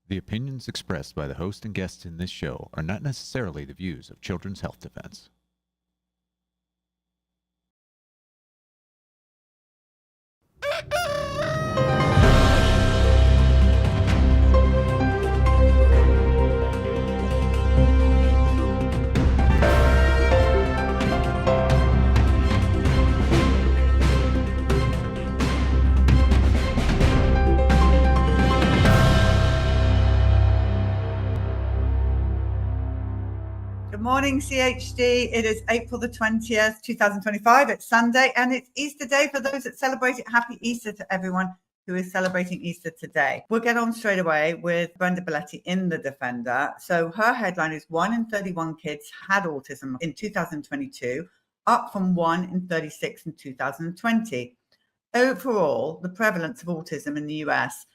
The opinions expressed by the host and guests in this show are not necessarily the views of Children's Health Defense. Good morning, CHD. It is April the 20th, 2025. It's Sunday and it's Easter Day for those that celebrate it. Happy Easter to everyone who is celebrating Easter today. We'll get on straight away with Brenda Belletti in The Defender. So her headline is 1 in 31 kids had autism in 2022, up from 1 in 36 in 2020. Overall, the prevalence of autism in the US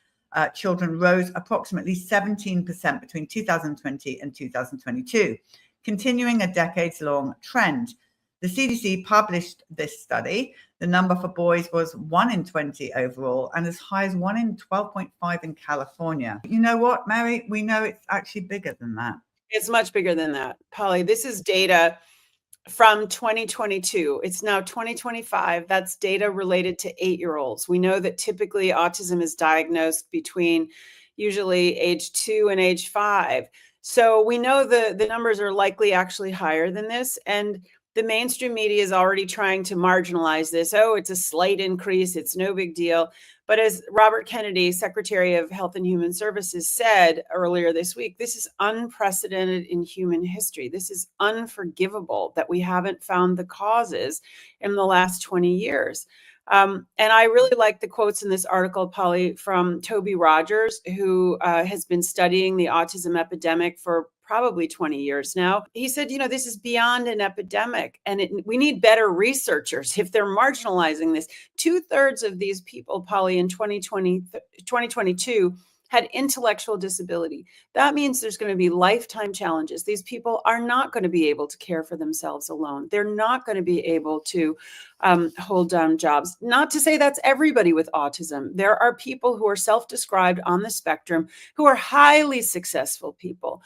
children rose approximately 17% between 2020 and 2022, continuing a decades-long trend. The CDC published this study. The number for boys was 1 in 20 overall and as high as 1 in 12.5 in California. You know what, Mary? We know it's actually bigger than that. It's much bigger than that, Polly. This is data from 2022. It's now 2025. That's data related to 8-year-olds. We know that typically autism is diagnosed between usually age 2 and age 5. So we know the numbers are likely actually higher than this. And the mainstream media is already trying to marginalize this. Oh, it's a slight increase. It's no big deal. But as Robert Kennedy, Secretary of Health and Human Services, said earlier this week, this is unprecedented in human history. This is unforgivable that we haven't found the causes in the last 20 years. And I really like the quotes in this article, Polly, from Toby Rogers, who has been studying the autism epidemic for probably 20 years now. He said, this is beyond an epidemic and we need better researchers if they're marginalizing this. 2/3 of these people, Polly, in 2022 had intellectual disability. That means there's going to be lifetime challenges. These people are not going to be able to care for themselves alone. They're not going to be able to hold down jobs. Not to say that's everybody with autism. There are people who are self-described on the spectrum who are highly successful people.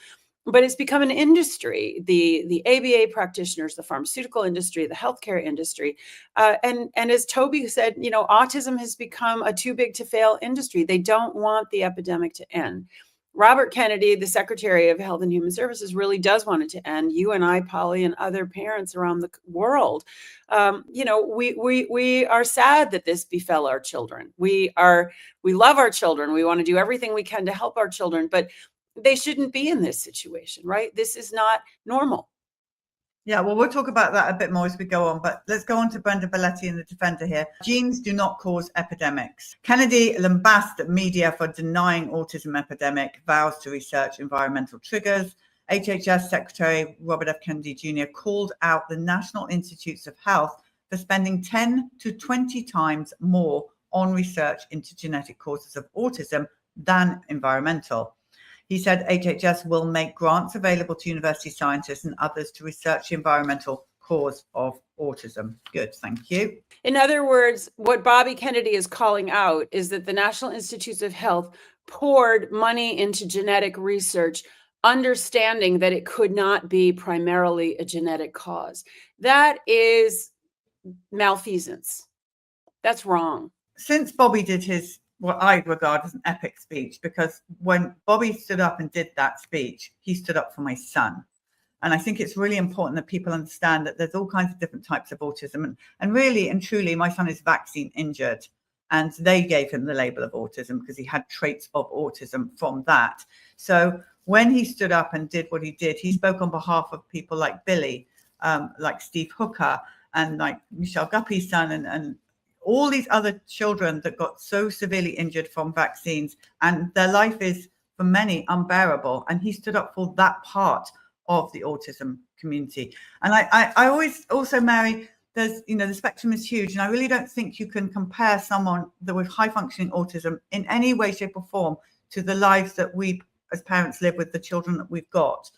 But it's become an industry, the ABA practitioners, the pharmaceutical industry, the healthcare industry. And as Toby said, autism has become a too big to fail industry. They don't want the epidemic to end. Robert Kennedy, the Secretary of Health and Human Services, really does want it to end. You and I, Polly, and other parents around the world, we are sad that this befell our children. We love our children. We want to do everything we can to help our children, but they shouldn't be in this situation, right? This is not normal. Yeah, well, we'll talk about that a bit more as we go on, but let's go on to Brenda Belletti in The Defender here. Genes do not cause epidemics. Kennedy lambasted media for denying autism epidemic, vows to research environmental triggers. HHS Secretary Robert F. Kennedy Jr. called out the National Institutes of Health for spending 10 to 20 times more on research into genetic causes of autism than environmental. He said HHS will make grants available to university scientists and others to research the environmental cause of autism. Good, thank you. In other words, what Bobby Kennedy is calling out is that the National Institutes of Health poured money into genetic research, understanding that it could not be primarily a genetic cause. That is malfeasance. That's wrong. Since Bobby did his what I regard as an epic speech, because when Bobby stood up and did that speech, he stood up for my son. And I think it's really important that people understand that there's all kinds of different types of autism. And really and truly, my son is vaccine injured. And they gave him the label of autism because he had traits of autism from that. So when he stood up and did what he did, he spoke on behalf of people like Billy, like Steve Hooker, and like Michelle Guppy's son, and all these other children that got so severely injured from vaccines, and their life is, for many, unbearable. And he stood up for that part of the autism community. And I always also, Mary, there's, the spectrum is huge. And I really don't think you can compare someone that with high functioning autism in any way, shape or form to the lives that we as parents live with the children that we've got,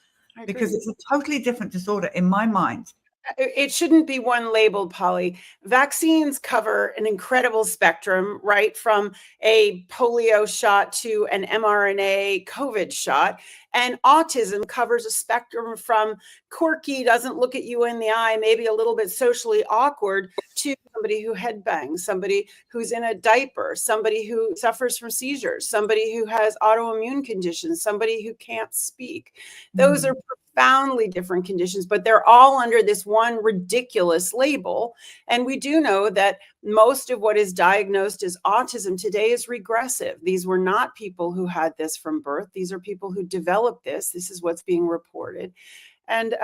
because it's a totally different disorder in my mind. It shouldn't be one label, Polly. Vaccines cover an incredible spectrum, right? From a polio shot to an mRNA COVID shot. And autism covers a spectrum from quirky, doesn't look at you in the eye, maybe a little bit socially awkward, to somebody who headbangs, somebody who's in a diaper, somebody who suffers from seizures, somebody who has autoimmune conditions, somebody who can't speak. Those are profoundly different conditions, but they're all under this one ridiculous label. And we do know that most of what is diagnosed as autism today is regressive. These were not people who had this from birth. These are people who developed this. This is what's being reported. And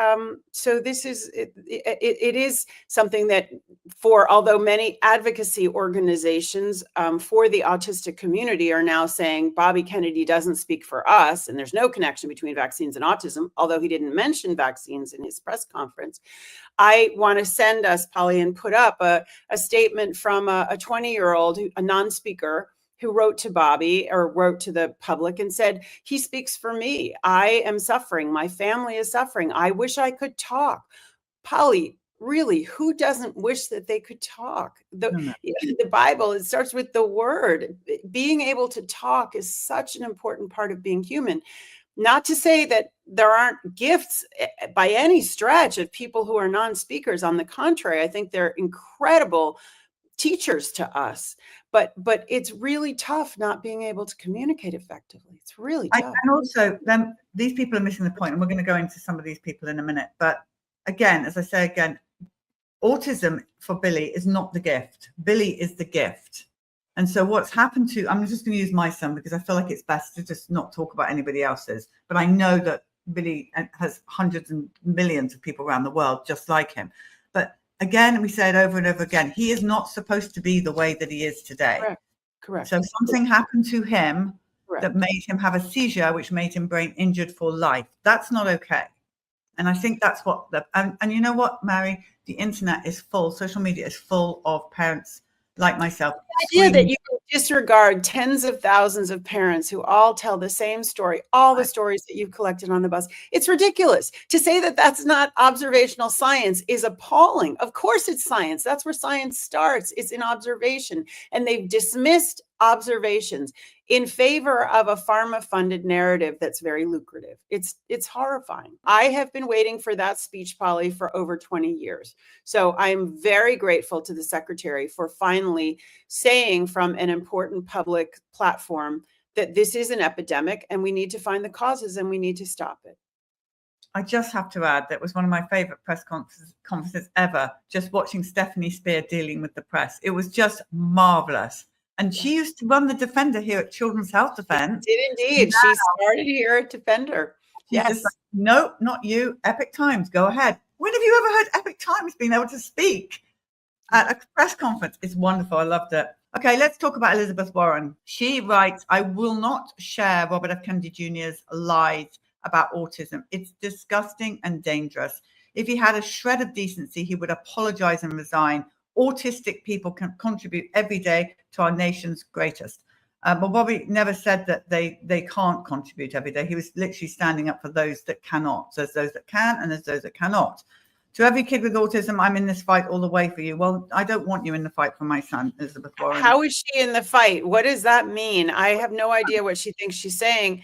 so this is, it is something that although many advocacy organizations for the autistic community are now saying Bobby Kennedy doesn't speak for us, and there's no connection between vaccines and autism, although he didn't mention vaccines in his press conference. I want to send us, Polly, and put up a statement from a 20-year-old, a non-speaker, who wrote to Bobby, or wrote to the public, and said, he speaks for me. I am suffering. My family is suffering. I wish I could talk. Polly, really, who doesn't wish that they could talk? The Bible, it starts with the word. Being able to talk is such an important part of being human. Not to say that there aren't gifts by any stretch of people who are non-speakers. On the contrary, I think they're incredible teachers to us, but it's really tough not being able to communicate effectively. It's really tough. And also, then these people are missing the point, and we're going to go into some of these people in a minute. But again, as I say again, autism for Billy is not the gift. Billy is the gift. And so what's happened to, I'm just going to use my son because I feel like it's best to just not talk about anybody else's. But I know that Billy has hundreds and millions of people around the world just like him. But again, we say it over and over again, he is not supposed to be the way that he is today. Correct. So something happened to him that made him have a seizure, which made him brain injured for life. That's not okay. And I think that's what and you know what, Mary, the internet is full, social media is full of parents like myself. The idea that you can disregard tens of thousands of parents who all tell the same story, all the stories that you've collected on the bus, it's ridiculous. To say that that's not observational science is appalling. Of course it's science. That's where science starts. It's in observation. And they've dismissed observations in favor of a pharma-funded narrative that's very lucrative. It's horrifying. I have been waiting for that speech, Polly, for over 20 years. So I'm very grateful to the secretary for finally saying from an important public platform that this is an epidemic and we need to find the causes and we need to stop it. I just have to add that was one of my favorite press conferences ever, just watching Stephanie Spear dealing with the press. It was just marvelous. And she used to run the Defender here at Children's Health Defense. She did indeed. She started here at Defender. She's just like, no, not you. Epic Times, go ahead. When have you ever heard Epic Times being able to speak at a press conference? It's wonderful. I loved it. Okay, let's talk about Elizabeth Warren. She writes, I will not share Robert F. Kennedy Jr.'s lies about autism. It's disgusting and dangerous. If he had a shred of decency, he would apologize and resign. Autistic people can contribute every day to our nation's greatest. But Bobby never said that they can't contribute every day. He was literally standing up for those that cannot. So there's those that can and there's those that cannot. To every kid with autism, I'm in this fight all the way for you. Well, I don't want you in the fight for my son, Elizabeth Warren. How is she in the fight? What does that mean? I have no idea what she thinks she's saying.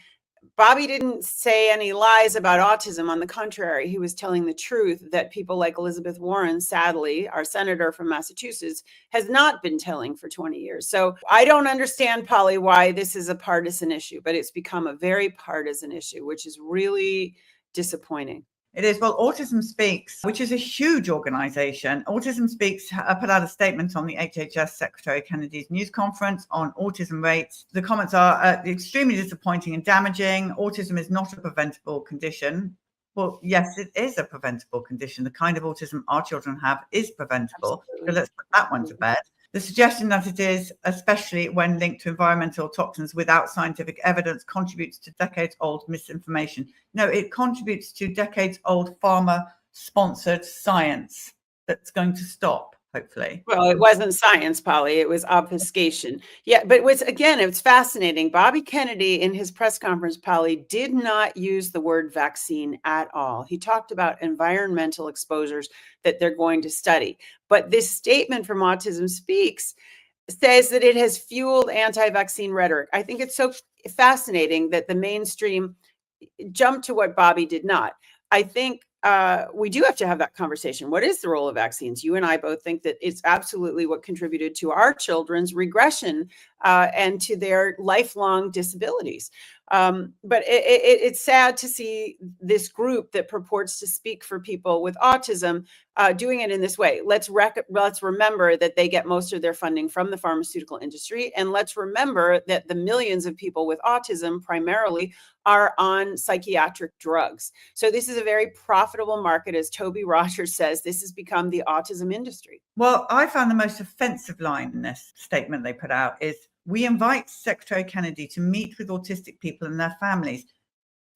Bobby didn't say any lies about autism. On the contrary, he was telling the truth that people like Elizabeth Warren, sadly, our senator from Massachusetts, has not been telling for 20 years. So I don't understand, Polly, why this is a partisan issue, but it's become a very partisan issue, which is really disappointing. It is. Well, Autism Speaks, which is a huge organization. Autism Speaks put out a statement on the HHS Secretary Kennedy's news conference on autism rates. The comments are extremely disappointing and damaging. Autism is not a preventable condition. Well, yes, it is a preventable condition. The kind of autism our children have is preventable. Absolutely. So let's put that one to bed. The suggestion that it is, especially when linked to environmental toxins without scientific evidence, contributes to decades-old misinformation. No, it contributes to decades-old pharma-sponsored science that's going to stop. hopefully. Well, it wasn't science, Polly. It was obfuscation. Yeah, but it's fascinating. Bobby Kennedy in his press conference, Polly, did not use the word vaccine at all. He talked about environmental exposures that they're going to study. But this statement from Autism Speaks says that it has fueled anti-vaccine rhetoric. I think it's so fascinating that the mainstream jumped to what Bobby did not. I think we do have to have that conversation. What is the role of vaccines? You and I both think that it's absolutely what contributed to our children's regression and to their lifelong disabilities. But it's sad to see this group that purports to speak for people with autism doing it in this way. Let's remember that they get most of their funding from the pharmaceutical industry. And let's remember that the millions of people with autism primarily are on psychiatric drugs. So this is a very profitable market. As Toby Rogers says, this has become the autism industry. Well, I found the most offensive line in this statement they put out is, "We invite Secretary Kennedy to meet with autistic people and their families."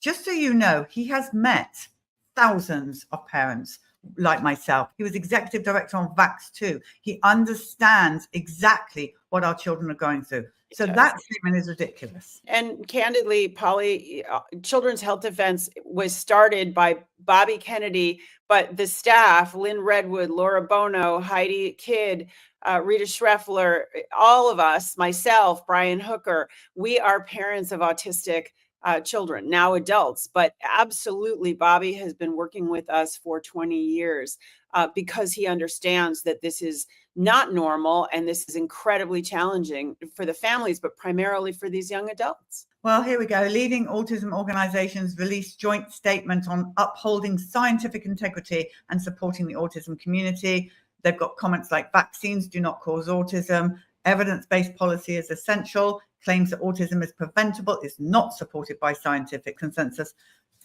Just so you know, he has met thousands of parents like myself. He was executive director on Vax2. He understands exactly what our children are going through. So that statement is ridiculous. And candidly, Polly, Children's Health Defense was started by Bobby Kennedy, but the staff, Lynn Redwood, Laura Bono, Heidi Kidd, Rita Schreffler, all of us, myself, Brian Hooker, we are parents of autistic children, now adults. But absolutely, Bobby has been working with us for 20 years because he understands that this is not normal and this is incredibly challenging for the families, but primarily for these young adults. Well, here we go. Leading autism organizations released joint statement on upholding scientific integrity and supporting the autism community. They've got comments like vaccines do not cause autism. Evidence-based policy is essential. Claims that autism is preventable is not supported by scientific consensus,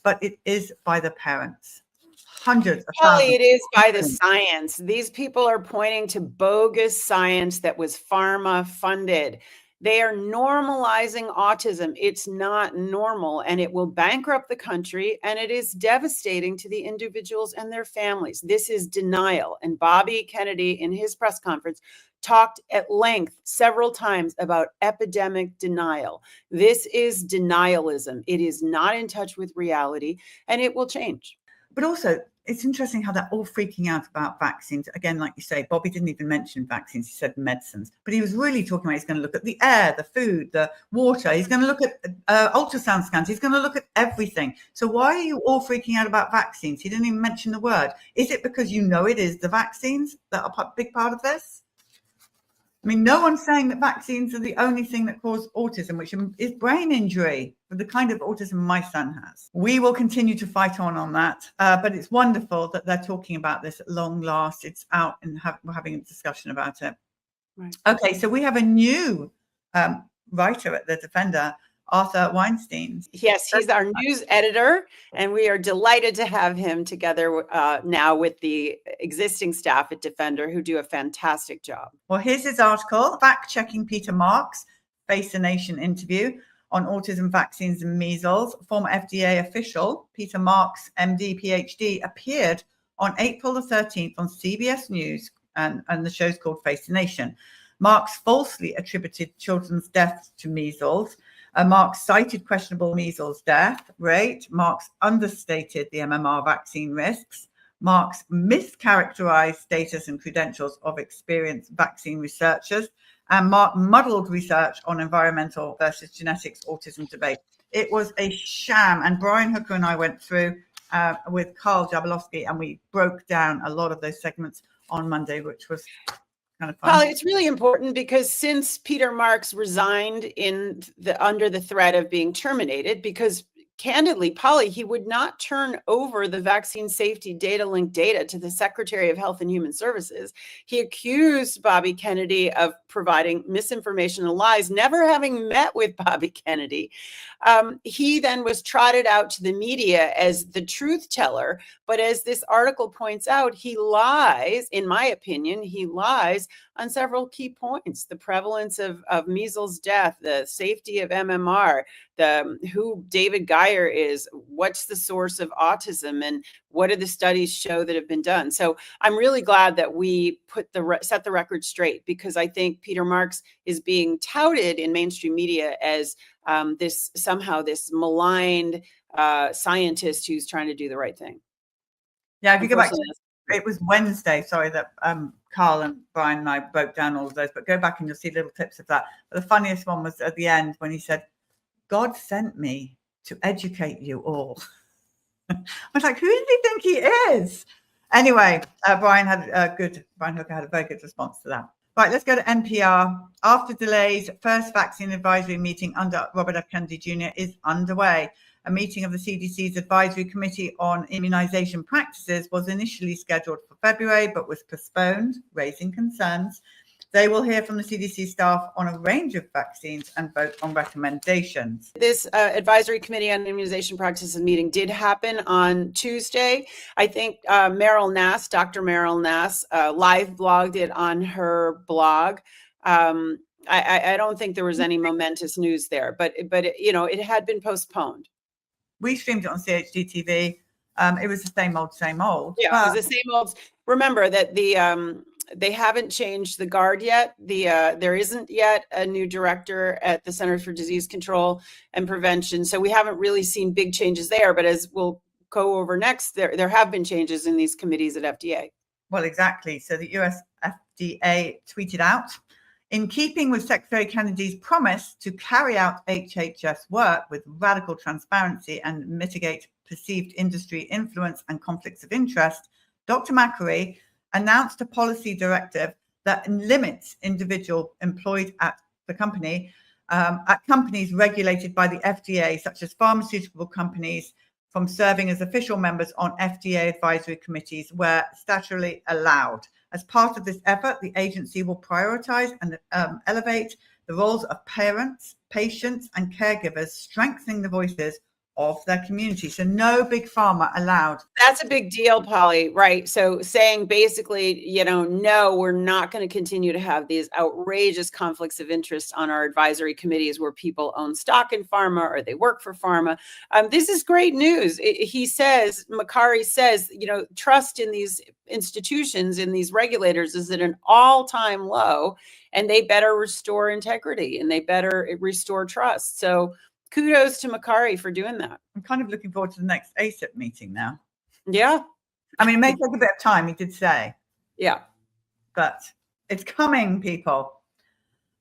but it is by the parents. Hundreds of thousands. It is by the science. These people are pointing to bogus science that was pharma funded. They are normalizing autism. It's not normal, and it will bankrupt the country, and it is devastating to the individuals and their families. This is denial. And Bobby Kennedy, in his press conference, talked at length several times about epidemic denial. This is denialism. It is not in touch with reality, and it will change. But also, it's interesting how they're all freaking out about vaccines. Again, like you say, Bobby didn't even mention vaccines. He said medicines. But he was really talking about he's going to look at the air, the food, the water. He's going to look at ultrasound scans. He's going to look at everything. So why are you all freaking out about vaccines? He didn't even mention the word. Is it because you know it is the vaccines that are a big part of this? I mean, no one's saying that vaccines are the only thing that cause autism, which is brain injury for the kind of autism my son has. We will continue to fight on that, but it's wonderful that they're talking about this at long last. It's out and we're having a discussion about it. Right. Okay, so we have a new writer at The Defender, Arthur Weinstein. Yes, he's our news editor, and we are delighted to have him together now with the existing staff at Defender who do a fantastic job. Well, here's his article, Fact-Checking Peter Marks, Face the Nation interview on autism, vaccines and measles. Former FDA official Peter Marks, MD, PhD, appeared on April the 13th on CBS News, and the show's called Face the Nation. Marks falsely attributed children's deaths to measles. Marks cited questionable measles death rate. Marks understated the MMR vaccine risks. Marks mischaracterized status and credentials of experienced vaccine researchers. And Mark muddled research on environmental versus genetics autism debate. It was a sham. And Brian Hooker and I went through with Carl Jablowski, and we broke down a lot of those segments on Monday, which was kind of fun. Polly, it's really important because since Peter Marks resigned under the threat of being terminated, because candidly, Polly, he would not turn over the vaccine safety data link data to the Secretary of Health and Human Services. He accused Bobby Kennedy of providing misinformation and lies, never having met with Bobby Kennedy. He then was trotted out to the media as the truth teller. But as this article points out, he lies, in my opinion, he lies on several key points: the prevalence of measles death, the safety of MMR, who David Guy desire is, what's the source of autism, and what do the studies show that have been done? So I'm really glad that we set the record straight, because I think Peter Marks is being touted in mainstream media as this maligned scientist who's trying to do the right thing. Yeah, if you go back to, it was Wednesday, sorry, that Carl and Brian and I broke down all of those, but go back and you'll see little clips of that. But the funniest one was at the end when he said, God sent me to educate you all. I was like, who does he think he is? Anyway, Brian Hooker had a very good response to that. Right, let's go to NPR. After delays, first vaccine advisory meeting under Robert F. Kennedy Jr. is underway. A meeting of the CDC's Advisory Committee on Immunization Practices was initially scheduled for February, but was postponed, raising concerns. They will hear from the CDC staff on a range of vaccines and vote on recommendations. This Advisory Committee on Immunization Practices meeting did happen on Tuesday. I think Dr. Meryl Nass, live blogged it on her blog. I don't think there was any momentous news there, but it had been postponed. We streamed it on CHD TV. It was the same old. Yeah, it was the same old. Remember that they haven't changed the guard yet. There isn't yet a new director at the Centers for Disease Control and Prevention. So we haven't really seen big changes there. But as we'll go over next, there have been changes in these committees at FDA. Well, exactly. So the US FDA tweeted out, in keeping with Secretary Kennedy's promise to carry out HHS work with radical transparency and mitigate perceived industry influence and conflicts of interest, Dr. McCurry announced a policy directive that limits individual employed at the company, at companies regulated by the FDA, such as pharmaceutical companies, from serving as official members on FDA advisory committees where statutorily allowed. As part of this effort, the agency will prioritize and elevate the roles of parents, patients, and caregivers, strengthening the voices of their community. So no big pharma allowed. That's a big deal, Polly, right? So saying basically, no, we're not going to continue to have these outrageous conflicts of interest on our advisory committees where people own stock in pharma or they work for pharma. This is great news. McCurry says, trust in these institutions, in these regulators is at an all-time low, and they better restore integrity and they better restore trust. So kudos to McCurry for doing that. I'm kind of looking forward to the next ACIP meeting now. Yeah. I mean, it may take a bit of time, he did say. Yeah. But it's coming, people.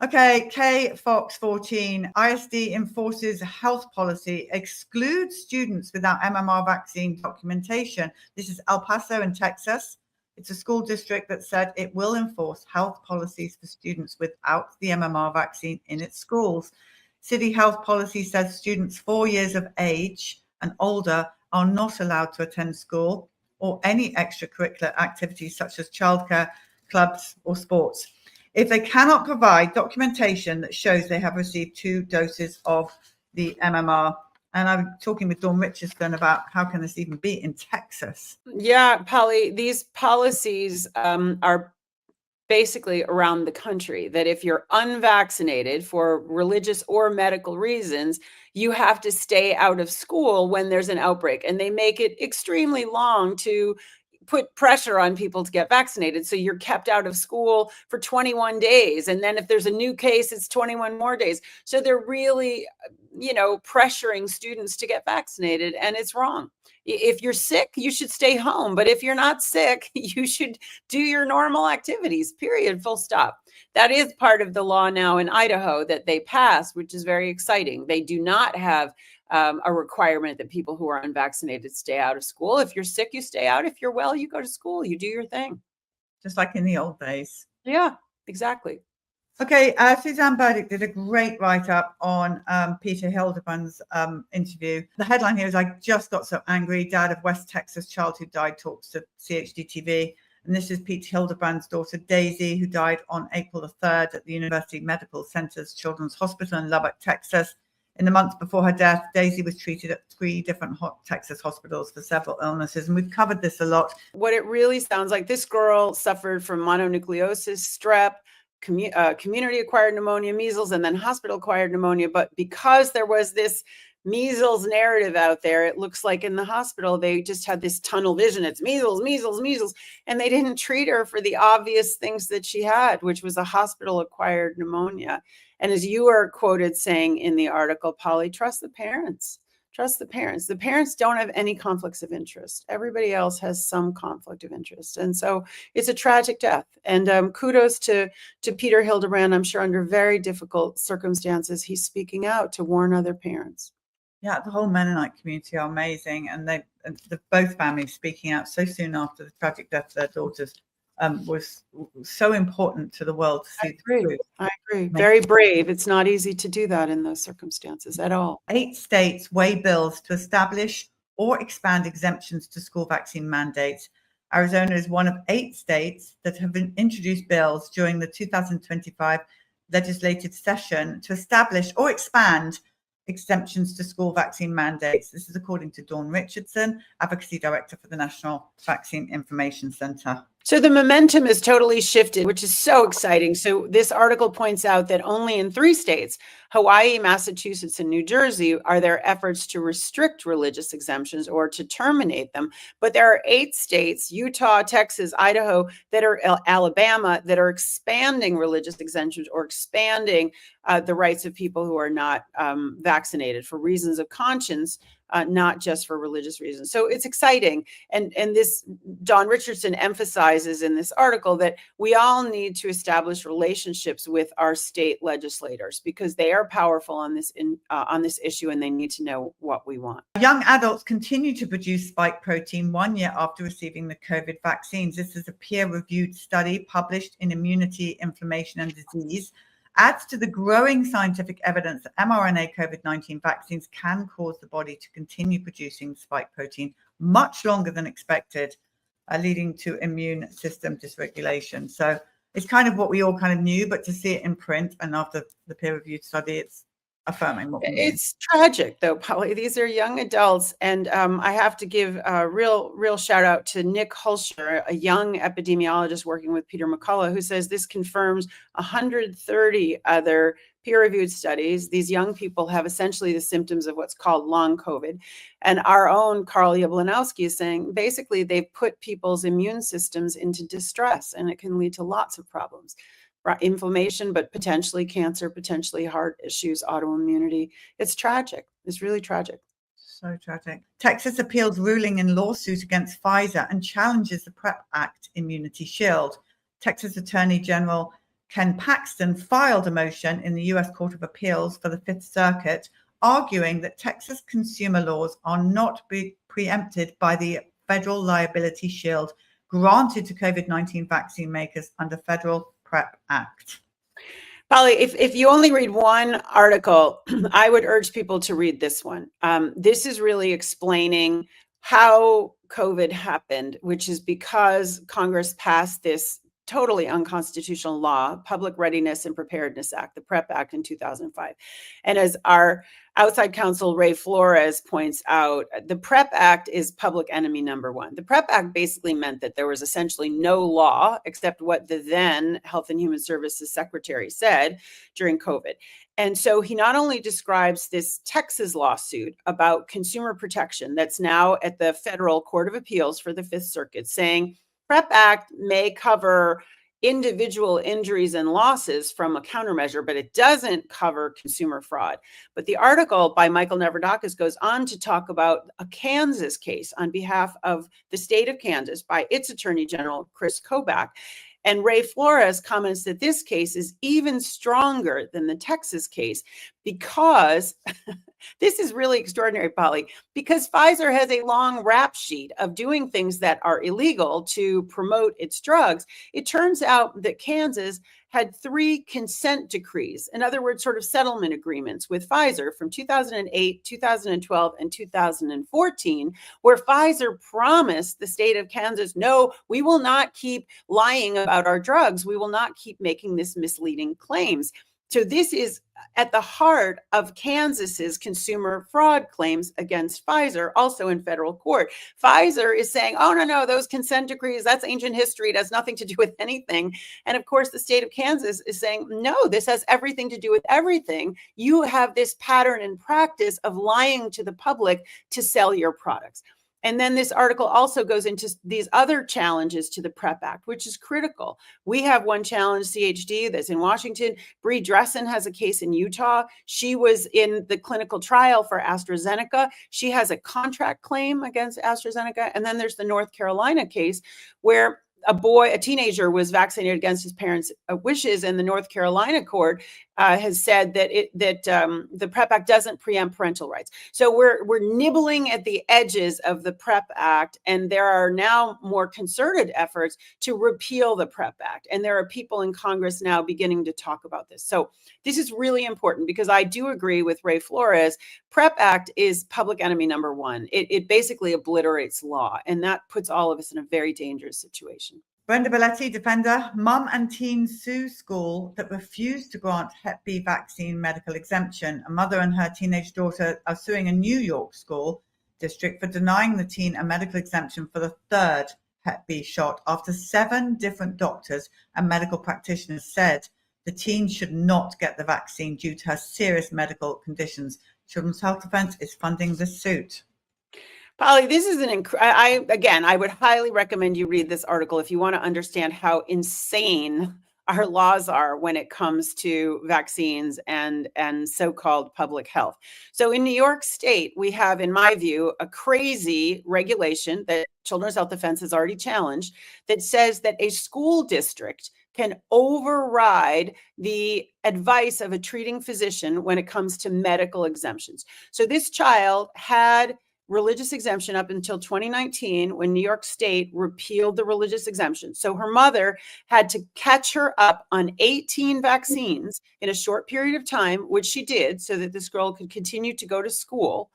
Okay, K Fox 14, ISD enforces health policy, excludes students without MMR vaccine documentation. This is El Paso in Texas. It's a school district that said it will enforce health policies for students without the MMR vaccine in its schools. City health policy says students 4 years of age and older are not allowed to attend school or any extracurricular activities such as childcare, clubs, or sports if they cannot provide documentation that shows they have received 2 doses of the MMR. And I'm talking with Dawn Richardson about how can this even be in Texas? Yeah, Polly, these policies are basically around the country, that if you're unvaccinated for religious or medical reasons, you have to stay out of school when there's an outbreak. And they make it extremely long to put pressure on people to get vaccinated. So you're kept out of school for 21 days. And then if there's a new case, it's 21 more days. So they're really, pressuring students to get vaccinated, and it's wrong. If you're sick, you should stay home. But if you're not sick, you should do your normal activities, period, full stop. That is part of the law now in Idaho that they passed, which is very exciting. They do not have a requirement that people who are unvaccinated stay out of school. If you're sick, you stay out. If you're well, you go to school, you do your thing. Just like in the old days. Yeah, exactly. Okay, Suzanne Burdick did a great write-up on Peter Hildebrand's interview. The headline here is, I just got so angry. Dad of West Texas child who died talks to CHD TV. And this is Pete Hildebrand's daughter, Daisy, who died on April the 3rd at the University Medical Center's Children's Hospital in Lubbock, Texas. In the months before her death, Daisy was treated at 3 different Texas hospitals for several illnesses. And we've covered this a lot. What it really sounds like, this girl suffered from mononucleosis, strep, community-acquired pneumonia, measles, and then hospital-acquired pneumonia. But because there was this measles narrative out there. It looks like in the hospital, they just had this tunnel vision. It's measles, measles, measles. And they didn't treat her for the obvious things that she had, which was a hospital-acquired pneumonia. And as you are quoted saying in the article, Polly, trust the parents. Trust the parents. The parents don't have any conflicts of interest. Everybody else has some conflict of interest. And so it's a tragic death. And kudos to Peter Hildebrand. I'm sure under very difficult circumstances, he's speaking out to warn other parents. Yeah, the whole Mennonite community are amazing. And both families speaking out so soon after the tragic death of their daughters was so important to the world to see the truth. I agree. Very brave. It's not easy to do that in those circumstances at all. 8 states weigh bills to establish or expand exemptions to school vaccine mandates. Arizona is one of 8 states that have been introduced bills during the 2025 legislative session to establish or expand exemptions to school vaccine mandates. This is according to Dawn Richardson, Advocacy Director for the National Vaccine Information Center. So the momentum is totally shifted, which is so exciting. So this article points out that only in 3 states, Hawaii, Massachusetts, and New Jersey, are there efforts to restrict religious exemptions or to terminate them. But there are 8 states, Utah, Texas, Idaho, Alabama, that are expanding religious exemptions or expanding the rights of people who are not vaccinated for reasons of conscience, not just for religious reasons. So it's exciting. And this, Dawn Richardson emphasizes in this article that we all need to establish relationships with our state legislators because they are powerful on this issue and they need to know what we want. Young adults continue to produce spike protein 1 year after receiving the COVID vaccines. This is a peer-reviewed study published in Immunity, Inflammation and Disease. Adds to the growing scientific evidence that mRNA COVID-19 vaccines can cause the body to continue producing spike protein much longer than expected, leading to immune system dysregulation. So it's kind of what we all kind of knew, but to see it in print and after the peer-reviewed study, it's affirming what we knew. It's tragic, though, Polly. These are young adults, and I have to give a real shout out to Nick Hulsher, a young epidemiologist working with Peter McCullough, who says this confirms 130 other peer-reviewed studies. These young people have essentially the symptoms of what's called long COVID, and our own Carl Jablanowski is saying basically they've put people's immune systems into distress, and it can lead to lots of problems. Inflammation, but potentially cancer, potentially heart issues, autoimmunity. It's tragic. It's really tragic. So tragic. Texas appeals ruling in lawsuit against Pfizer and challenges the PrEP Act immunity shield. Texas Attorney General Ken Paxton filed a motion in the U.S. Court of Appeals for the Fifth Circuit, arguing that Texas consumer laws are not preempted by the federal liability shield granted to COVID-19 vaccine makers under federal PrEP Act. Polly, if you only read one article, I would urge people to read this one. This is really explaining how COVID happened, which is because Congress passed this totally unconstitutional law, Public Readiness and Preparedness Act, the PrEP Act in 2005. And as our outside counsel Ray Flores points out, the PrEP Act is public enemy number 1. The PrEP Act basically meant that there was essentially no law except what the then Health and Human Services Secretary said during COVID. And so he not only describes this Texas lawsuit about consumer protection that's now at the Federal Court of Appeals for the Fifth Circuit, saying PrEP Act may cover individual injuries and losses from a countermeasure, but it doesn't cover consumer fraud. But the article by Michael Neverdakis goes on to talk about a Kansas case on behalf of the state of Kansas by its Attorney General, Chris Kobach. And Ray Flores comments that this case is even stronger than the Texas case because this is really extraordinary, Polly, because Pfizer has a long rap sheet of doing things that are illegal to promote its drugs. It turns out that Kansas had 3 consent decrees, in other words, sort of settlement agreements with Pfizer from 2008, 2012, and 2014, where Pfizer promised the state of Kansas, no, we will not keep lying about our drugs. We will not keep making this misleading claims. So this is at the heart of Kansas's consumer fraud claims against Pfizer, also in federal court. Pfizer is saying, oh, no, those consent decrees, that's ancient history. It has nothing to do with anything. And of course, the state of Kansas is saying, no, this has everything to do with everything. You have this pattern and practice of lying to the public to sell your products. And then this article also goes into these other challenges to the PrEP Act, which is critical. We have one challenge, CHD, that's in Washington. Bree Dressen has a case in Utah. She was in the clinical trial for AstraZeneca. She has a contract claim against AstraZeneca. And then there's the North Carolina case where a teenager was vaccinated against his parents' wishes, and the North Carolina court has said that the PrEP Act doesn't preempt parental rights. So we're nibbling at the edges of the PrEP Act, and there are now more concerted efforts to repeal the PrEP Act. And there are people in Congress now beginning to talk about this. So this is really important because I do agree with Ray Flores. PrEP Act is public enemy number one. It basically obliterates law, and that puts all of us in a very dangerous situation. Brenda Belletti, defender. Mum and teen sue school that refused to grant Hep B vaccine medical exemption. A mother and her teenage daughter are suing a New York school district for denying the teen a medical exemption for the third Hep B shot after 7 different doctors and medical practitioners said the teen should not get the vaccine due to her serious medical conditions. Children's Health Defense is funding the suit. Polly, this is I would highly recommend you read this article if you want to understand how insane our laws are when it comes to vaccines and so-called public health. So in New York State, we have, in my view, a crazy regulation that Children's Health Defense has already challenged that says that a school district can override the advice of a treating physician when it comes to medical exemptions. So this child had religious exemption up until 2019 when New York State repealed the religious exemption. So her mother had to catch her up on 18 vaccines in a short period of time, which she did so that this girl could continue to go to school.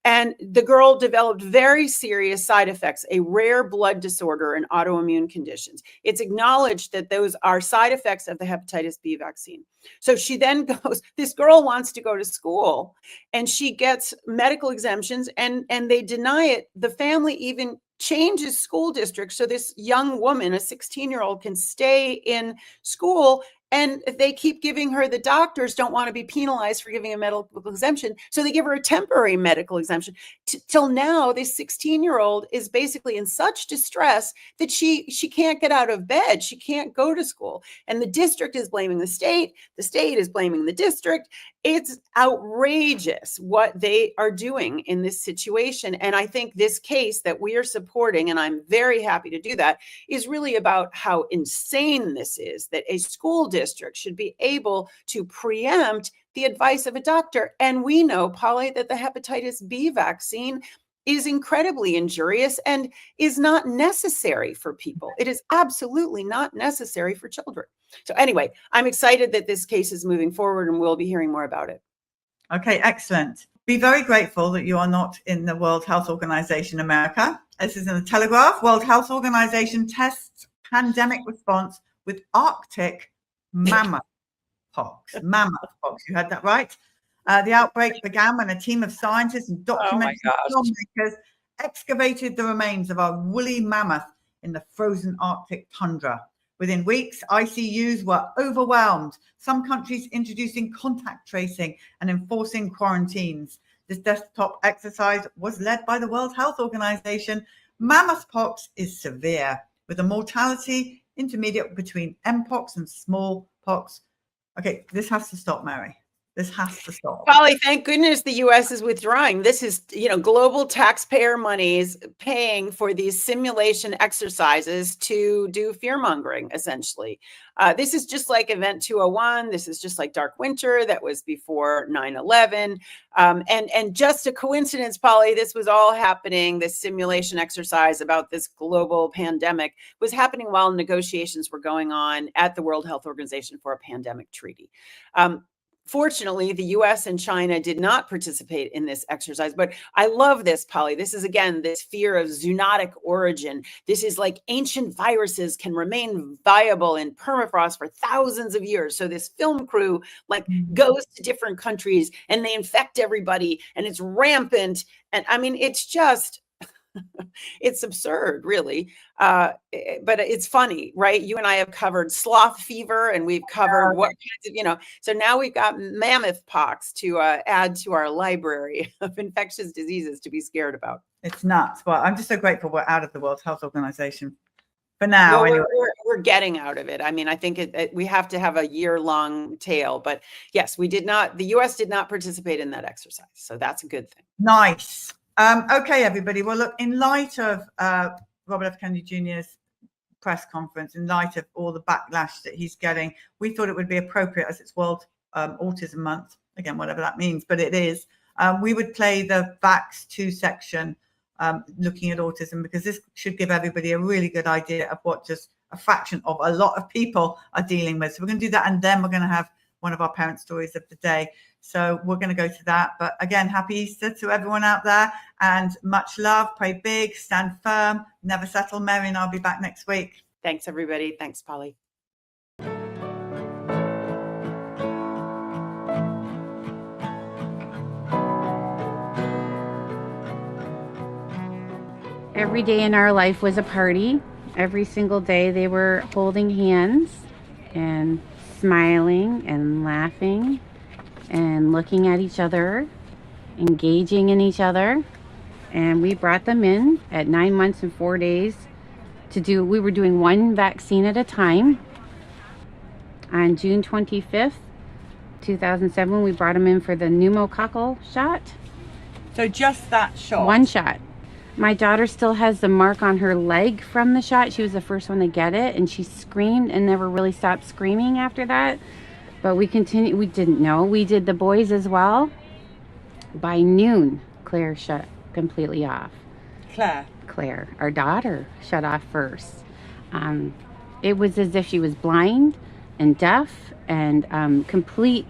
And the girl developed very serious side effects, a rare blood disorder and autoimmune conditions. It's acknowledged that those are side effects of the hepatitis B vaccine. So she then goes, this girl wants to go to school and she gets medical exemptions and they deny it. The family even changes school districts so this young woman, a 16-year-old, can stay in school. And they keep giving her, the doctors don't want to be penalized for giving a medical exemption. So they give her a temporary medical exemption. Till now, this 16-year-old is basically in such distress that she can't get out of bed. She can't go to school. And the district is blaming the state. The state is blaming the district. It's outrageous what they are doing in this situation. And I think this case that we are supporting, and I'm very happy to do that, is really about how insane this is, that a school district should be able to preempt the advice of a doctor. And we know, Polly, that the hepatitis B vaccine is incredibly injurious and is not necessary for people. It is absolutely not necessary for children. So anyway, I'm excited that this case is moving forward and we'll be hearing more about it. Okay, excellent. Be very grateful that you are not in the World Health Organization America. This is in the Telegraph. World Health Organization tests pandemic response with Arctic mammoth pox. Mammoth pox, you heard that right? The outbreak began when a team of scientists and documentary filmmakers excavated the remains of a woolly mammoth in the frozen Arctic tundra. Within weeks, ICUs were overwhelmed, some countries introducing contact tracing and enforcing quarantines. This desktop exercise was led by the World Health Organization. Mammoth pox is severe, with a mortality intermediate between mpox and smallpox. Okay, this has to stop, Mary. This has to stop. Polly, thank goodness the U.S. is withdrawing. This is, global taxpayer monies paying for these simulation exercises to do fear mongering, essentially. This is just like Event 201. This is just like Dark Winter that was before 9/11. And just a coincidence, Polly, this was all happening. This simulation exercise about this global pandemic was happening while negotiations were going on at the World Health Organization for a pandemic treaty. Fortunately, the US and China did not participate in this exercise, but I love this, Polly. This is, again, this fear of zoonotic origin. This is like ancient viruses can remain viable in permafrost for thousands of years. So this film crew like goes to different countries and they infect everybody and it's rampant. And I mean, it's just, it's absurd, really. But it's funny, right? You and I have covered sloth fever and we've covered what kinds of, so now we've got mammoth pox to add to our library of infectious diseases to be scared about. It's nuts. Well, I'm just so grateful we're out of the World Health Organization for now. Well, Anyway. we're getting out of it. I mean, I think we have to have a year-long tail, but yes, the US did not participate in that exercise. So that's a good thing. Nice. Okay, everybody. Well, look, in light of Robert F. Kennedy Jr.'s press conference, in light of all the backlash that he's getting, we thought it would be appropriate, as it's World Autism Month, again, whatever that means, but it is, we would play the Vax 2 section looking at autism, because this should give everybody a really good idea of what just a fraction of a lot of people are dealing with. So we're going to do that, and then we're going to have one of our parent stories of the day. So we're going to go to that. But again, happy Easter to everyone out there, and much love. Pray big, stand firm, never settle. Mary and I'll be back next week. Thanks, everybody. Thanks, Polly. Every day in our life was a party. Every single day they were holding hands and smiling and laughing and looking at each other, engaging in each other. And we brought them in at 9 months and 4 days we were doing one vaccine at a time. On June 25th, 2007, we brought them in for the pneumococcal shot. So just that shot? One shot. My daughter still has the mark on her leg from the shot. She was the first one to get it, and she screamed and never really stopped screaming after that. But we continued. We didn't know. We did the boys as well. By noon, Claire shut completely off. Claire, our daughter, shut off first. It was as if she was blind and deaf and complete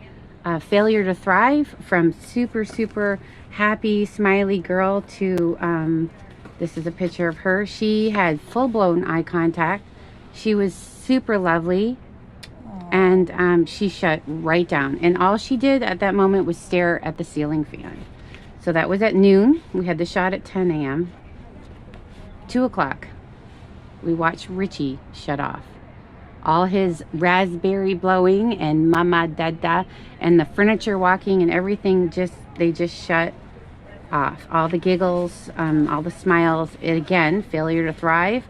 failure to thrive, from super, super happy, smiley girl to, this is a picture of her. She had full-blown eye contact. She was super lovely. And she shut right down. And all she did at that moment was stare at the ceiling fan. So that was at noon. We had the shot at 10 a.m. 2 o'clock, we watched Richie shut off. All his raspberry blowing and mama dada and the furniture walking and everything, they just shut off. All the giggles, all the smiles, again, failure to thrive.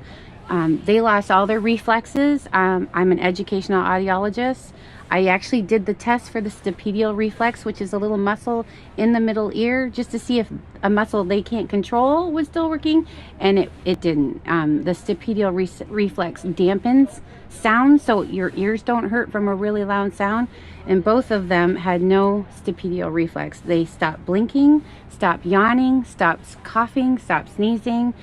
They lost all their reflexes. I'm an educational audiologist. I actually did the test for the stapedial reflex, which is a little muscle in the middle ear, just to see if a muscle they can't control was still working, and it didn't. The stapedial reflex dampens sound, so your ears don't hurt from a really loud sound, and both of them had no stapedial reflex. They stopped blinking, stopped yawning, stopped coughing, stopped sneezing.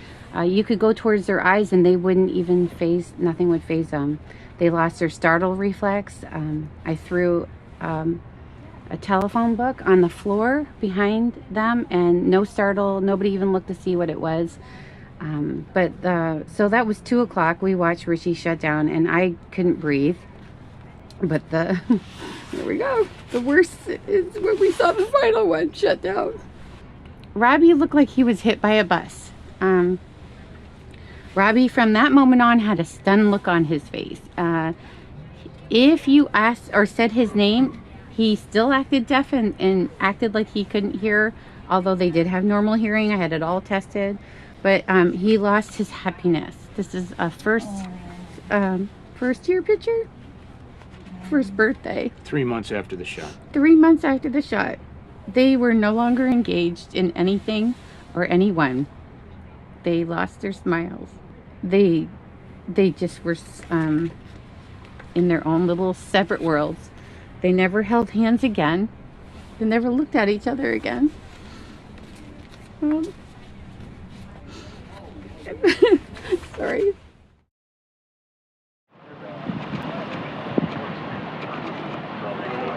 You could go towards their eyes and they wouldn't even nothing would faze them. They lost their startle reflex. I threw a telephone book on the floor behind them, and no startle. Nobody even looked to see what it was. So that was 2 o'clock. We watched Richie shut down, and I couldn't breathe. But here we go. The worst is when we saw the final one shut down. Robbie looked like he was hit by a bus. Robbie, from that moment on, had a stunned look on his face. If you asked or said his name, he still acted deaf and acted like he couldn't hear, although they did have normal hearing. I had it all tested. But he lost his happiness. This is a first year picture? First birthday. 3 months after the shot. 3 months after the shot. They were no longer engaged in anything or anyone. They lost their smiles. They just were in their own little separate worlds. They never held hands again. They never looked at each other again. Sorry.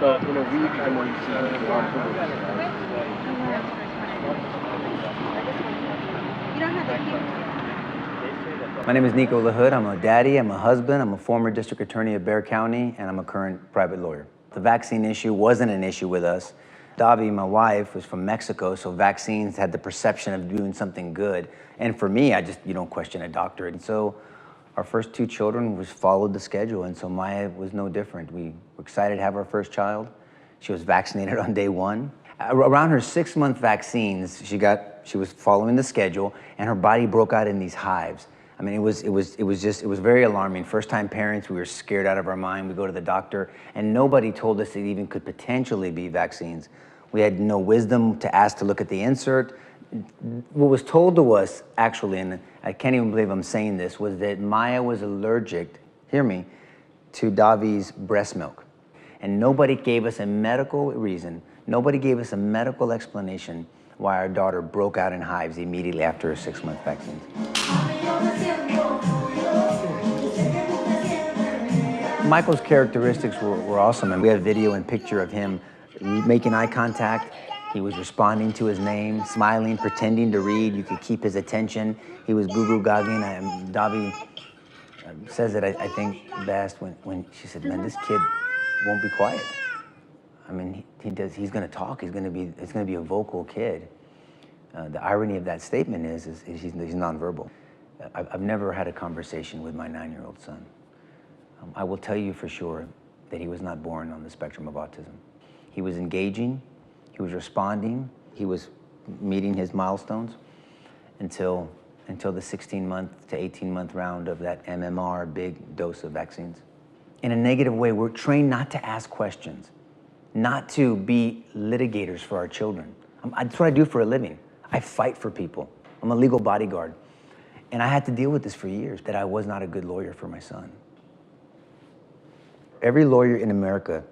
So in a week, I know you see people on My name is Nico LaHood. I'm a daddy, I'm a husband, I'm a former district attorney of Bexar County, and I'm a current private lawyer. The vaccine issue wasn't an issue with us. Davi, my wife, was from Mexico, so vaccines had the perception of doing something good. And for me, you don't question a doctor. And so our first two children was followed the schedule, and so Maya was no different. We were excited to have our first child. She was vaccinated on day one. Around her 6-month vaccines, she was following the schedule, and her body broke out in these hives. I mean, it was very alarming. First-time parents, we were scared out of our mind. We go to the doctor, and nobody told us it even could potentially be vaccines. We had no wisdom to ask to look at the insert. What was told to us, actually, and I can't even believe I'm saying this, was that Maya was allergic, hear me, to Davi's breast milk. And nobody gave us a medical reason, nobody gave us a medical explanation why our daughter broke out in hives immediately after her 6-month vaccines. Michael's characteristics were awesome, and we have video and picture of him making eye contact. He was responding to his name, smiling, pretending to read. You could keep his attention. He was goo-goo gagging. Davi says it, I think, best when she said, "Man, this kid won't be quiet." I mean, he's going to talk. It's going to be a vocal kid. The irony of that statement is he's nonverbal. I've never had a conversation with my 9-year-old son. I will tell you for sure that he was not born on the spectrum of autism. He was engaging, he was responding, he was meeting his milestones until the 16-month to 18-month round of that MMR big dose of vaccines. In a negative way, we're trained not to ask questions, not to be litigators for our children. That's what I do for a living. I fight for people. I'm a legal bodyguard. And I had to deal with this for years, that I was not a good lawyer for my son. Every lawyer in America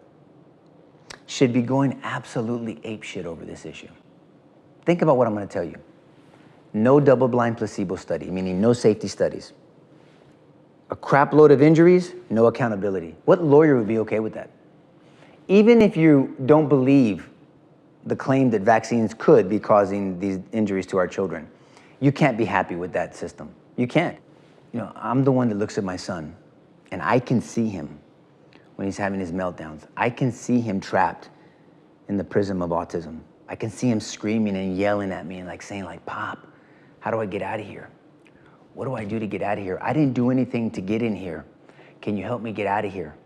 should be going absolutely apeshit over this issue. Think about what I'm going to tell you. No double-blind placebo study, meaning no safety studies. A crap load of injuries, no accountability. What lawyer would be okay with that? Even if you don't believe the claim that vaccines could be causing these injuries to our children, you can't be happy with that system. You can't. You know, I'm the one that looks at my son, and I can see him when he's having his meltdowns. I can see him trapped in the prison of autism. I can see him screaming and yelling at me and saying, "Pop, how do I get out of here? What do I do to get out of here? I didn't do anything to get in here. Can you help me get out of here?"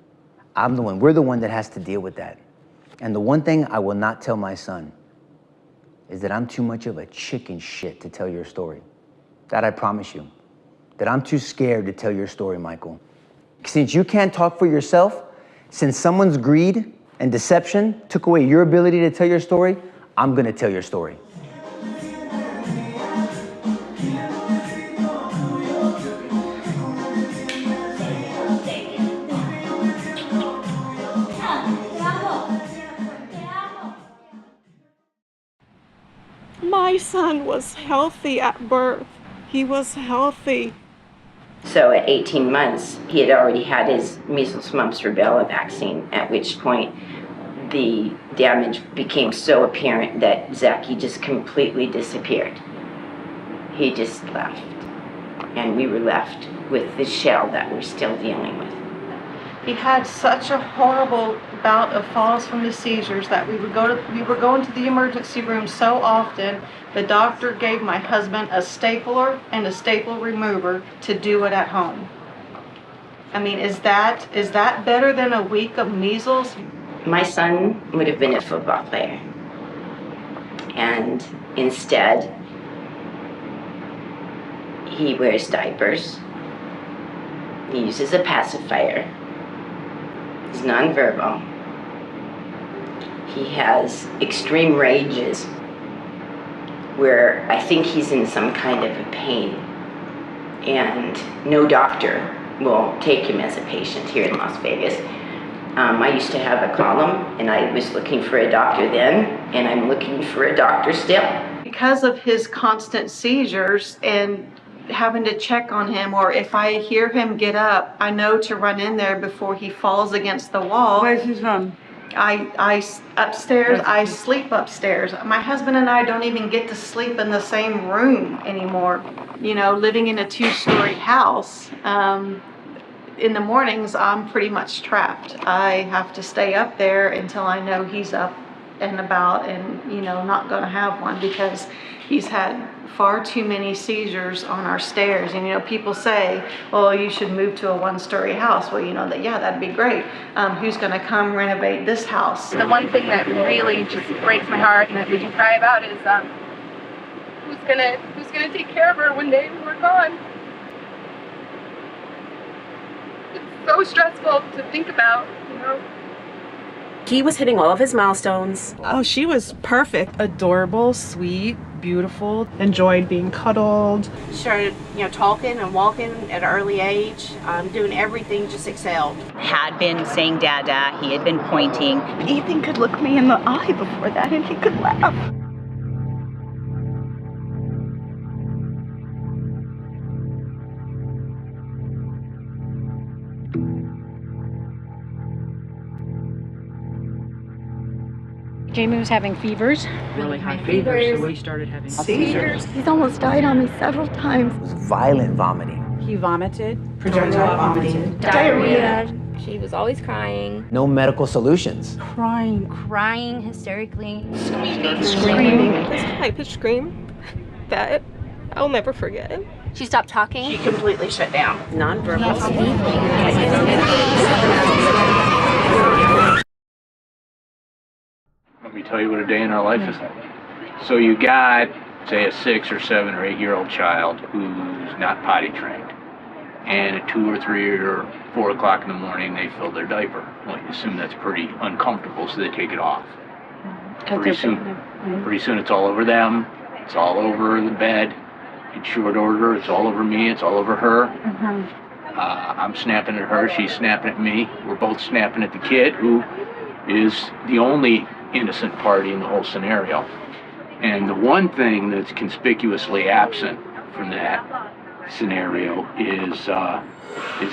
We're the one that has to deal with that. And the one thing I will not tell my son is that I'm too much of a chicken shit to tell your story. That I promise you. That I'm too scared to tell your story, Michael. Since you can't talk for yourself, since someone's greed and deception took away your ability to tell your story, I'm gonna tell your story. My son was healthy at birth. He was healthy. So at 18 months, he had already had his measles, mumps, rubella vaccine, at which point the damage became so apparent that Zachy just completely disappeared. He just left. And we were left with the shell that we're still dealing with. He had such a horrible bout of falls from the seizures that we were going to the emergency room so often. The doctor gave my husband a stapler and a staple remover to do it at home. I mean, is that better than a week of measles? My son would have been a football player. And instead, he wears diapers. He uses a pacifier. He's nonverbal. He has extreme rages where I think he's in some kind of a pain, and no doctor will take him as a patient here in Las Vegas. I used to have a column, and I was looking for a doctor then, and I'm looking for a doctor still. Because of his constant seizures and having to check on him, or if I hear him get up, I know to run in there before he falls against the wall. Where's he from? Upstairs, I sleep upstairs. My husband and I don't even get to sleep in the same room anymore. You know, living in a 2-story house, in the mornings, I'm pretty much trapped. I have to stay up there until I know he's up and about and, you know, not going to have one, because he's had far too many seizures on our stairs. And, you know, people say, well, you should move to a 1-story house. Well, you know, yeah, that'd be great. Who's going to come renovate this house? The one thing that really just breaks my heart and that we do cry about is who's gonna take care of her when we're gone. It's so stressful to think about, you know. He was hitting all of his milestones. Oh, she was perfect, adorable, sweet, beautiful, enjoyed being cuddled. She started, talking and walking at an early age, doing everything, just excelled. Had been saying dada, he had been pointing. Ethan could look me in the eye before that and he could laugh. Jamie was having fevers. Really high fevers, so we started having seizures. He's almost died on me several times. It was violent vomiting. He vomited. Projectile vomiting. Diarrhea. She was always crying. No medical solutions. Crying hysterically. Screaming. This high-pitched scream that I'll never forget. She stopped talking. She completely shut down. Nonverbal. Let me tell you what a day in our life is like. So you got, say, a 6 or 7 or 8-year-old child who's not potty trained. And at 2 or 3 or 4 o'clock in the morning, they fill their diaper. Well, you assume that's pretty uncomfortable, so they take it off. Pretty soon it's all over them. It's all over the bed. In short order, it's all over me. It's all over her. I'm snapping at her. She's snapping at me. We're both snapping at the kid, who is the only innocent party in the whole scenario. And the one thing that's conspicuously absent from that scenario is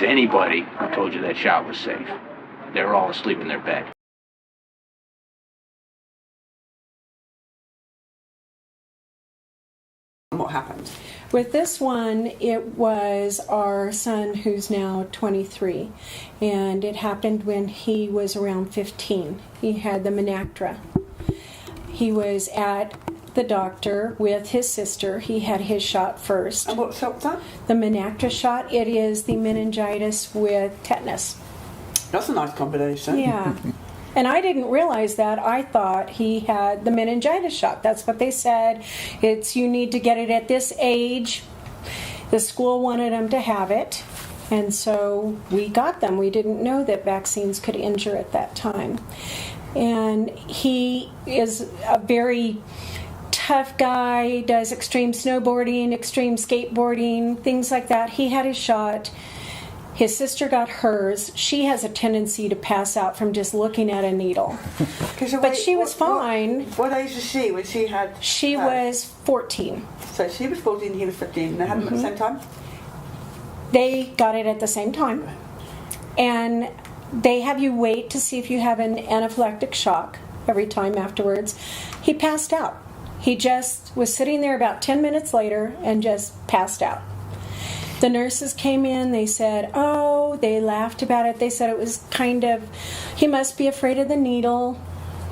anybody who told you that shot was safe. They're all asleep in their bed. What happened? With this one, it was our son, who's now 23, and it happened when he was around 15. He had the menactra. He was at the doctor with his sister. He had his shot first. And what shot was that? The menactra shot. It is the meningitis with tetanus. That's a nice combination. Yeah. And I didn't realize that. I thought he had the meningitis shot. That's what they said. You need to get it at this age. The school wanted him to have it. And so we got them. We didn't know that vaccines could injure at that time. And he is a very tough guy, does extreme snowboarding, extreme skateboarding, things like that. He had his shot. His sister got hers. She has a tendency to pass out from just looking at a needle. But she was fine. What age was she when she had? She was 14. So she was 14, he was 15. They had them at the same time? They got it at the same time. And they have you wait to see if you have an anaphylactic shock every time afterwards. He passed out. He just was sitting there about 10 minutes later and just passed out. The nurses came in, they said, they laughed about it. They said it was he must be afraid of the needle.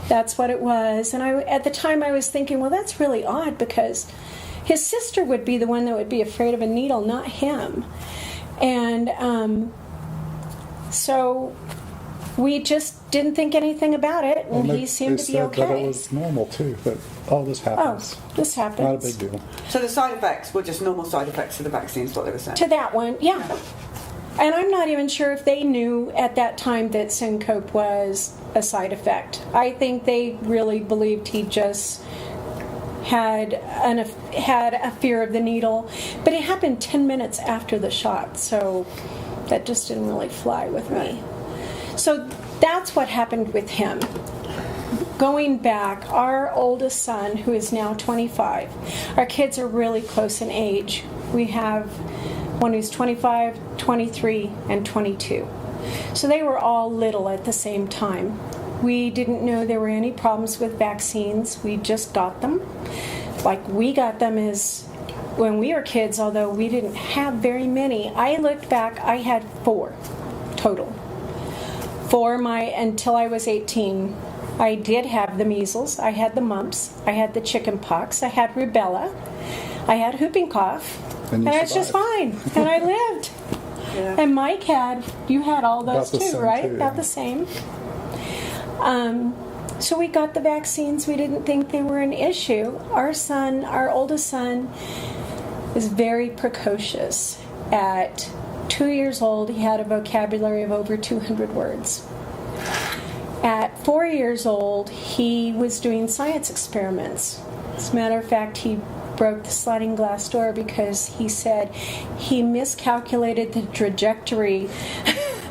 That's what it was. And at the time I was thinking, well, that's really odd, because his sister would be the one that would be afraid of a needle, not him. And so we just didn't think anything about it, and he seemed to be okay. That it was normal too, but all this happens. Oh, this happens. Not a big deal. So the side effects were just normal side effects of the vaccines, what they were saying? To that one, yeah. And I'm not even sure if they knew at that time that syncope was a side effect. I think they really believed he just had a fear of the needle. But it happened 10 minutes after the shot, so that just didn't really fly with me. So that's what happened with him. Going back, our oldest son, who is now 25, our kids are really close in age. We have one who's 25, 23, and 22. So they were all little at the same time. We didn't know there were any problems with vaccines. We just got them. Like, we got them as when we were kids, although we didn't have very many. I looked back, I had 4 total. Until I was 18. I did have the measles, I had the mumps, I had the chicken pox, I had rubella, I had whooping cough, and I was just fine, and I lived. Yeah. And Mike you had all those too, right? Too, About the same. So we got the vaccines. We didn't think they were an issue. Our son, our oldest son, is very precocious. At 2 years old, he had a vocabulary of over 200 words. At 4 years old, he was doing science experiments. As a matter of fact, he broke the sliding glass door because he said he miscalculated the trajectory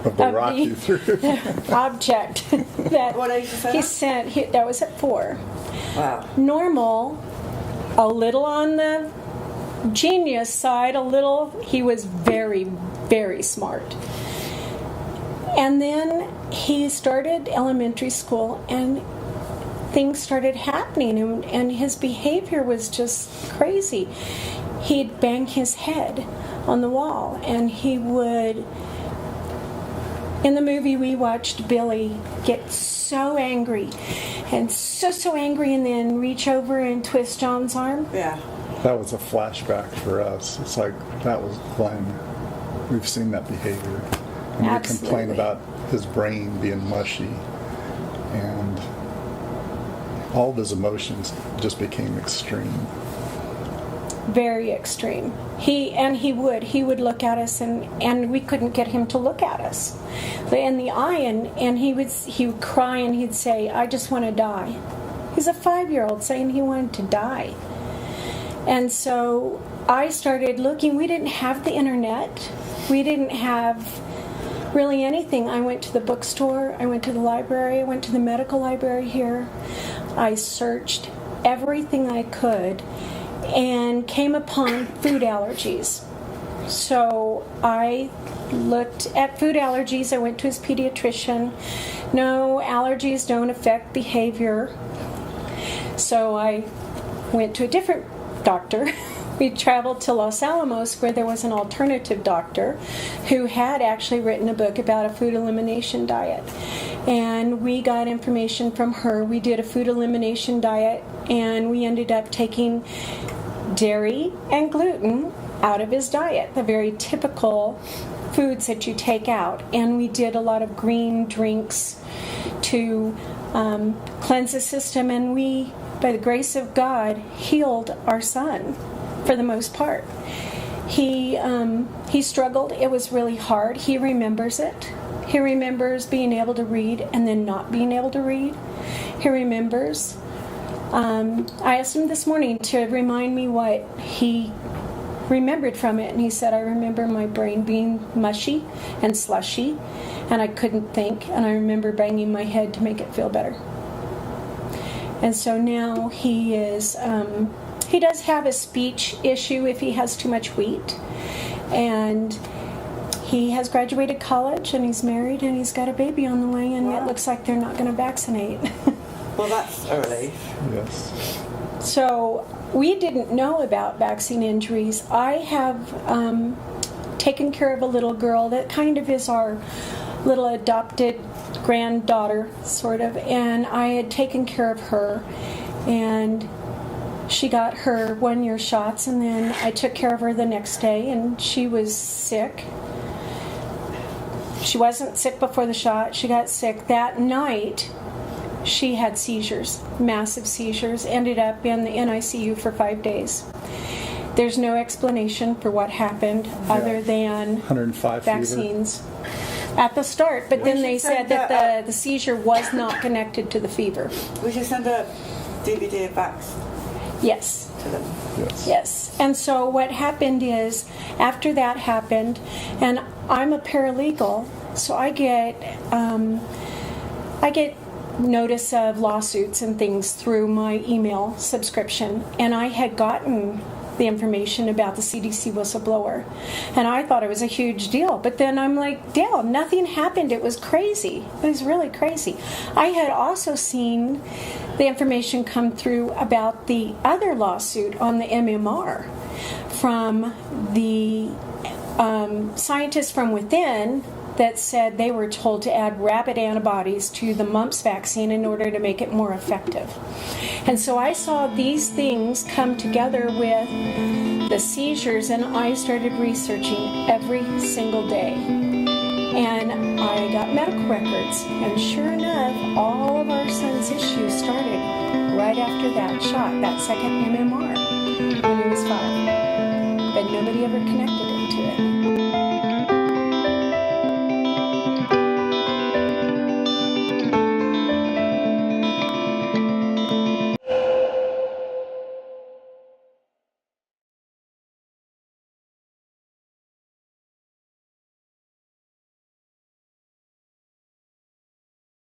of the rock you threw. The object that What age was that? he sent. That was at 4. Wow. Normal, a little on the genius side, he was very, very smart. And then he started elementary school, and things started happening, and his behavior was just crazy. He'd bang his head on the wall, and he would, in the movie we watched, Billy get so angry, and so angry, and then reach over and twist John's arm. Yeah. That was a flashback for us. It's like, that was Glenn. We've seen that behavior. And we complain about his brain being mushy, and all of his emotions just became extreme. Very extreme. He would look at us, and we couldn't get him to look at us in the eye, and he would cry, and he'd say, "I just want to die." He's a 5-year-old saying he wanted to die. And so I started looking. We didn't have the internet. We didn't have really anything. I went to the bookstore, I went to the library, I went to the medical library here. I searched everything I could and came upon food allergies. So I looked at food allergies. I went to his pediatrician. No, allergies don't affect behavior. So I went to a different doctor. We traveled to Los Alamos, where there was an alternative doctor who had actually written a book about a food elimination diet. And we got information from her. We did a food elimination diet, and we ended up taking dairy and gluten out of his diet, the very typical foods that you take out. And we did a lot of green drinks to cleanse the system, and we, by the grace of God, healed our son. For the most part, he struggled. It was really hard. He remembers it. He remembers being able to read and then not being able to read. He remembers. I asked him this morning to remind me what he remembered from it, and he said, "I remember my brain being mushy and slushy, and I couldn't think, and I remember banging my head to make it feel better." And so now he is. He does have a speech issue if he has too much wheat. And he has graduated college, and he's married, and he's got a baby on the way, and it looks like they're not going to vaccinate. Well, that's a relief. Yes. So we didn't know about vaccine injuries. I have taken care of a little girl that kind of is our little adopted granddaughter, sort of, and I had taken care of her, and she got her 1-year shots, and then I took care of her the next day, and she was sick. She wasn't sick before the shot. She got sick that night. She had seizures, massive seizures, ended up in the NICU for 5 days. There's no explanation for what happened other than 105 vaccines at the start, but then they said that the seizure was not connected to the fever. We should send a DVD of vax. Yes. To them. Yes. And so what happened is, after that happened, and I'm a paralegal, so I get notice of lawsuits and things through my email subscription, and I had gotten the information about the CDC whistleblower. And I thought it was a huge deal. But then I'm like, Dale, nothing happened. It was crazy. It was really crazy. I had also seen the information come through about the other lawsuit on the MMR from the scientists from within that said they were told to add rabbit antibodies to the mumps vaccine in order to make it more effective. And so I saw these things come together with the seizures, and I started researching every single day. And I got medical records, and sure enough, all of our son's issues started right after that shot, that second MMR, when he was 5. But nobody ever connected